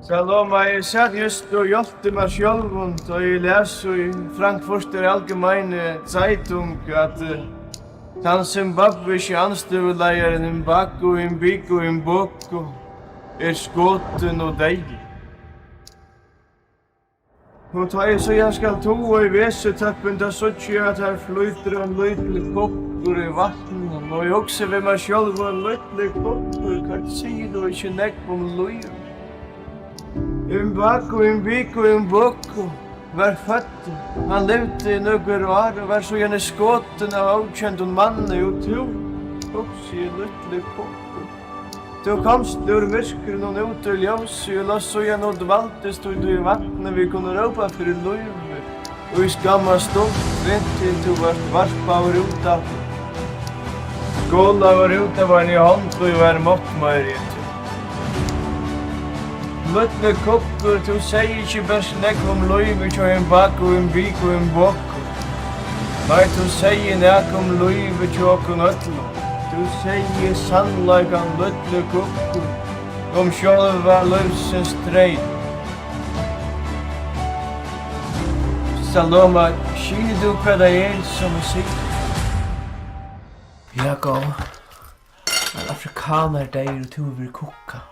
Saloma, jeg satt just og hjelpte meg selv, og jeg leser i Frankfurter Allgemeine Zeitung at den zimbabwiske anstøveleieren Mbako Mboko skåten og deilig. Og da jeg så jeg skal to i veseteppen, da så ikke jeg at her flyter en liten kukkur i vattnet, og jeg også ved meg selv en liten kukkur, hva sier du ikke nekk om løyen? Mbako var født. Han levde i noen år og var så gjerne skåten av avkjent og manne og tro. Også i lille kukkur. Du komst ur mørkeren og ut til ljøset og la så gjerne og dvalte stod du i vattnet vi kunne råpa for løyve. Og i skamma stod rent til du var varpa av ruta. Skåla av ruta var en i hånd og i var måttmøyret. Lítli kukkur, du sier ikke best nekk om løyve til Mbako Mboko. Nei, du sier nekk om løyve til okken øtlo. Du sier sannleikan lítli kukkur om sjálva løvsens treid. Saloma, sier du hva det som sier? Ja, gå. En afrikaner der og du vil kukka.